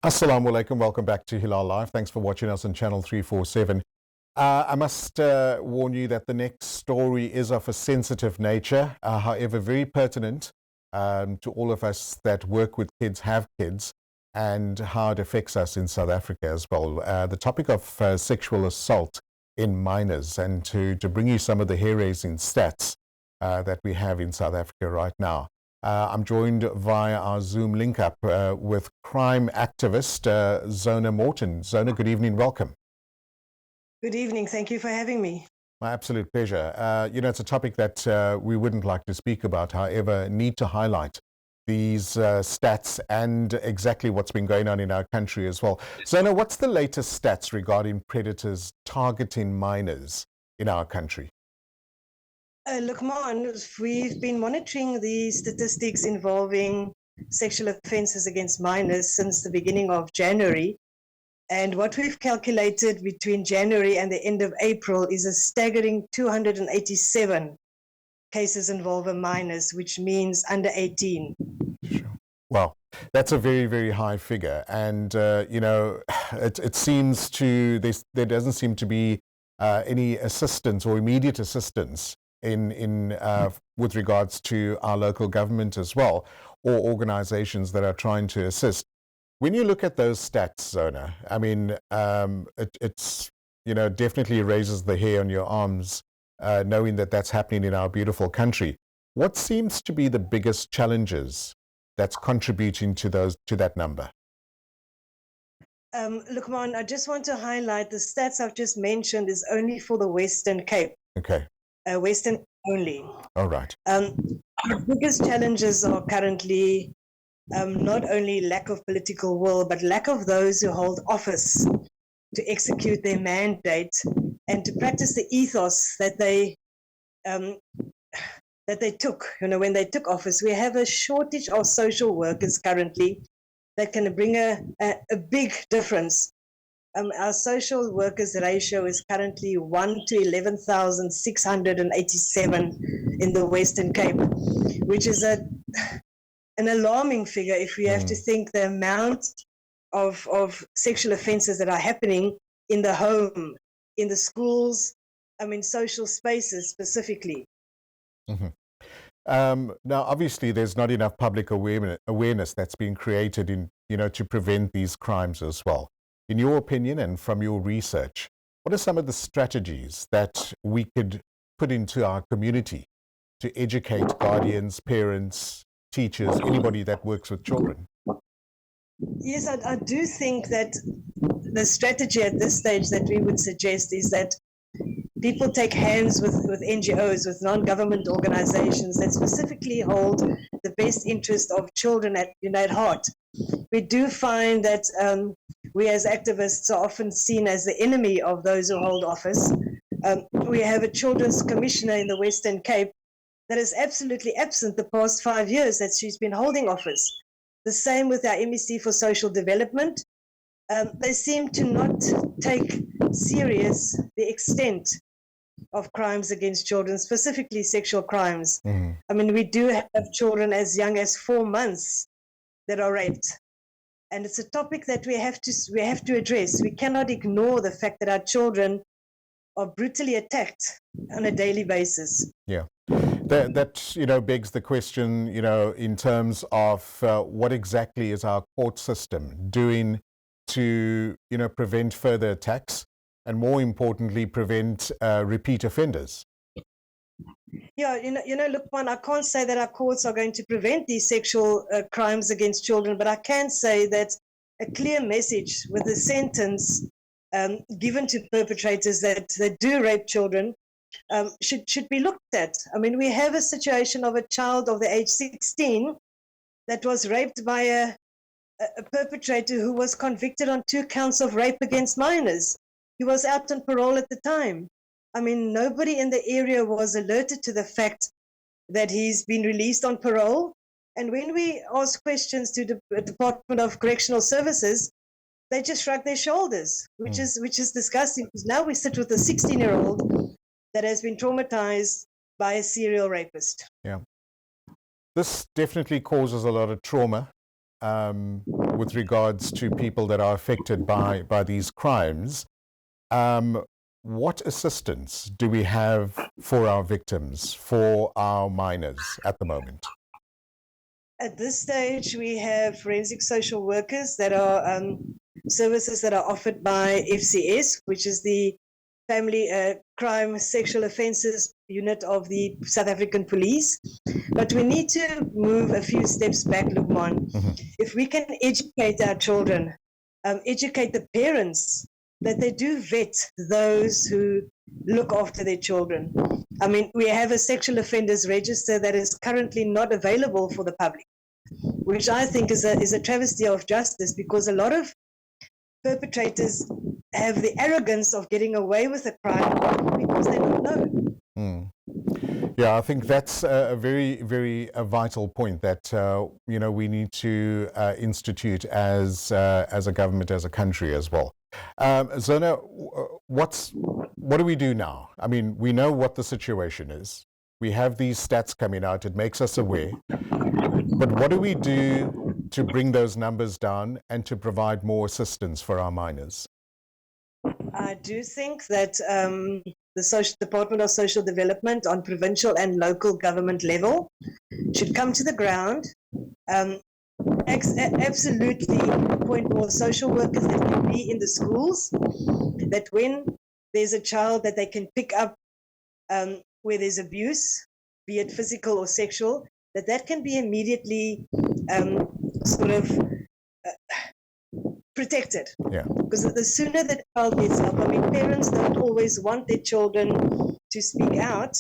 Assalamu alaikum. Welcome back to Hilaal Live. Thanks for watching us on channel 347. I must warn you that the next story is of a sensitive nature, however, very pertinent to all of us that work with kids, have kids, and how it affects us in South Africa as well. The topic of sexual assault in minors, and to bring you some of the hair-raising stats that we have in South Africa right now. I'm joined via our Zoom link-up with crime activist Zona Morton. Zona, good evening, welcome. Good evening, thank you for having me. My absolute pleasure. It's a topic that we wouldn't like to speak about, however, need to highlight these stats and exactly what's been going on in our country as well. Zona, what's the latest stats regarding predators targeting minors in our country? Luqmaan, we've been monitoring the statistics involving sexual offences against minors since the beginning of January. And what we've calculated between January and the end of April is a staggering 287 cases involving minors, which means under 18. Sure. Well, that's a very, very high figure. And, it seems there doesn't seem to be any assistance or immediate assistance with regards to our local government as well, or organizations that are trying to assist. When you look at those stats, Zona, I mean, it's definitely raises the hair on your arms knowing that that's happening in our beautiful country. What seems to be the biggest challenges that's contributing to that number? Luqmaan, I just want to highlight the stats I've just mentioned is only for the Western Cape. Okay. Western only. All right. The biggest challenges are currently not only lack of political will, but lack of those who hold office to execute their mandate and to practice the ethos that they took. When they took office, we have a shortage of social workers currently that can bring a big difference. Our social workers ratio is currently 1 to 11,687 in the Western Cape, which is an alarming figure if we have to think the amount of sexual offences that are happening in the home, in the schools, social spaces specifically. Mm-hmm. Now, obviously, there's not enough public awareness that's been created to prevent these crimes as well. In your opinion and from your research, what are some of the strategies that we could put into our community to educate guardians, parents, teachers, anybody that works with children? Yes, I do think that the strategy at this stage that we would suggest is that people take hands with NGOs, with non-government organizations that specifically hold the best interest of children at heart. We do find that we as activists are often seen as the enemy of those who hold office. We have a children's commissioner in the Western Cape that is absolutely absent the past 5 years that she's been holding office. The same with our MEC for Social Development. They seem to not take serious the extent of crimes against children, specifically sexual crimes. Mm-hmm. We do have children as young as 4 months that are raped. And it's a topic that we have to address. We cannot ignore the fact that our children are brutally attacked on a daily basis. Yeah. That begs the question, in terms of what exactly is our court system doing to, prevent further attacks and, more importantly, prevent repeat offenders? Yeah, Luqmaan, I can't say that our courts are going to prevent these sexual crimes against children, but I can say that a clear message with a sentence given to perpetrators that do rape children should be looked at. We have a situation of a child of the age 16 that was raped by a perpetrator who was convicted on 2 counts of rape against minors. He was out on parole at the time. Nobody in the area was alerted to the fact that he's been released on parole. And when we ask questions to the Department of Correctional Services, they just shrug their shoulders, which is disgusting, because now we sit with a 16-year-old that has been traumatized by a serial rapist. Yeah. This definitely causes a lot of trauma with regards to people that are affected by these crimes. What assistance do we have for our victims, for our minors at the moment? At this stage, we have forensic social workers that are services that are offered by FCS, which is the Family Crime Sexual Offences Unit of the South African Police. But we need to move a few steps back, Luqmaan. If we can educate our children, educate the parents, that they do vet those who look after their children. I mean, we have a sexual offenders register that is currently not available for the public, which I think is a travesty of justice, because a lot of perpetrators have the arrogance of getting away with a crime because they don't know. Yeah, I think that's a very, very vital point that we need to institute as a government, as a country as well. Zona, what do we do now? I mean, we know what the situation is. We have these stats coming out. It makes us aware. But what do we do to bring those numbers down and to provide more assistance for our minors? I do think that the Department of Social Development on provincial and local government level should come to the ground, absolutely appoint more social workers that can be in the schools, that when there's a child that they can pick up where there's abuse, be it physical or sexual, that can be immediately sort of protected. Yeah. Because the sooner that child gets help, I mean, parents don't always want their children to speak out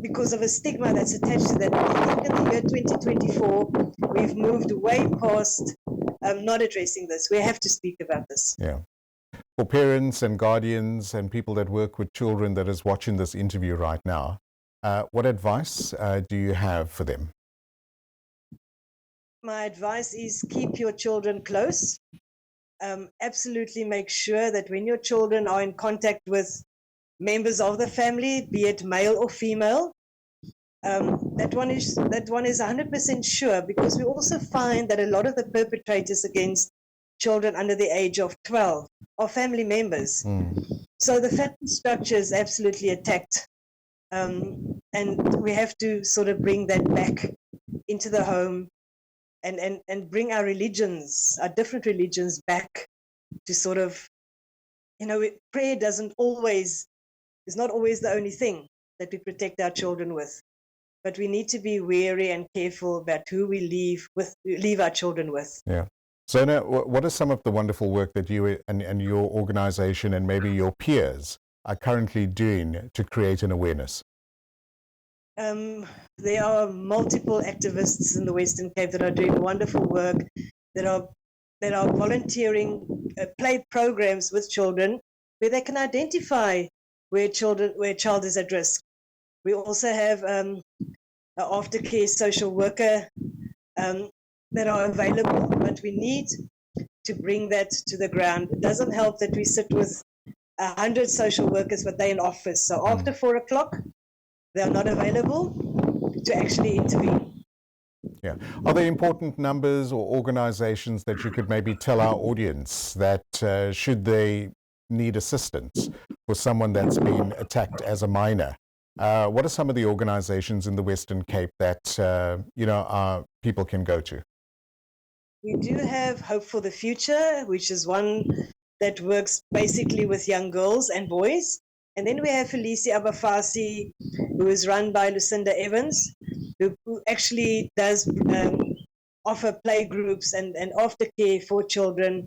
because of a stigma that's attached to that. I think in the year 2024, we've moved way past not addressing this. We have to speak about this. Yeah. For parents and guardians and people that work with children that is watching this interview right now, what advice do you have for them? My advice is keep your children close. Absolutely make sure that when your children are in contact with members of the family, be it male or female, that one is 100% sure, because we also find that a lot of the perpetrators against children under the age of 12 are family members. So the family structure is absolutely attacked. And we have to sort of bring that back into the home and bring our religions, our different religions back to sort of, prayer is not always the only thing that we protect our children with. But we need to be wary and careful about who we leave our children with. Yeah. Zona, what is some of the wonderful work that you and your organization and maybe your peers are currently doing to create an awareness? There are multiple activists in the Western Cape that are doing wonderful work, that are volunteering, play programs with children where they can identify where a child is at risk. We also have an aftercare social worker that are available, but we need to bring that to the ground. It doesn't help that we sit with 100 social workers, but they're in office. So after 4 o'clock, they are not available to actually intervene. Yeah. Are there important numbers or organizations that you could maybe tell our audience that should they need assistance for someone that's been attacked as a minor? What are some of the organizations in the Western Cape that people can go to? We do have Hope for the Future, which is one that works basically with young girls and boys. And then we have Felicia Abafasi, who is run by Lucinda Evans, who actually does offer play groups and aftercare for children,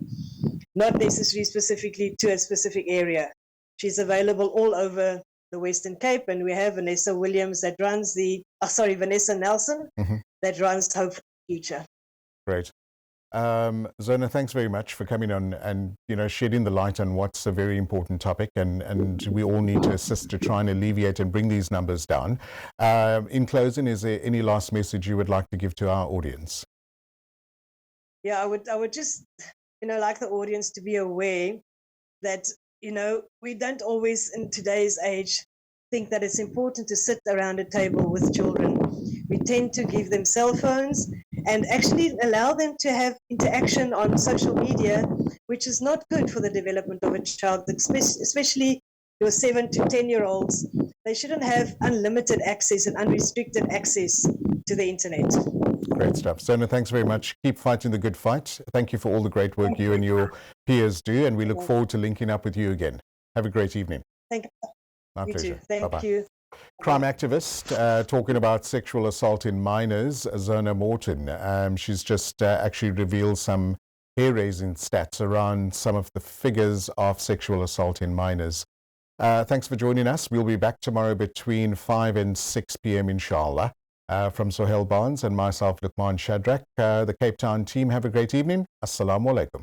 not necessarily specifically to a specific area. She's available all over the Western Cape, and we have Vanessa Williams that runs Vanessa Nelson, that runs Hope for the Future. Great. Zona, thanks very much for coming on and shedding the light on what's a very important topic, and we all need to assist to try and alleviate and bring these numbers down. In closing, is there any last message you would like to give to our audience? Yeah, I would just like the audience to be aware that we don't always in today's age think that it's important to sit around a table with children. We tend to give them cell phones and actually allow them to have interaction on social media, which is not good for the development of a child, especially your 7 to 10-year-olds. They shouldn't have unlimited access and unrestricted access to the internet. Great stuff. Zona, thanks very much. Keep fighting the good fight. Thank you for all the great work you and your peers do, and we look forward to linking up with you again. Have a great evening. Thank you. My You pleasure. too. Thank Bye-bye. you. Crime activist talking about sexual assault in minors, Zona Morton. She's just actually revealed some hair-raising stats around some of the figures of sexual assault in minors. Thanks for joining us. We'll be back tomorrow between 5 and 6 p.m. inshallah. From Sohail Barnes and myself, Luqmaan Shadrach, the Cape Town team, have a great evening. Assalamu alaikum.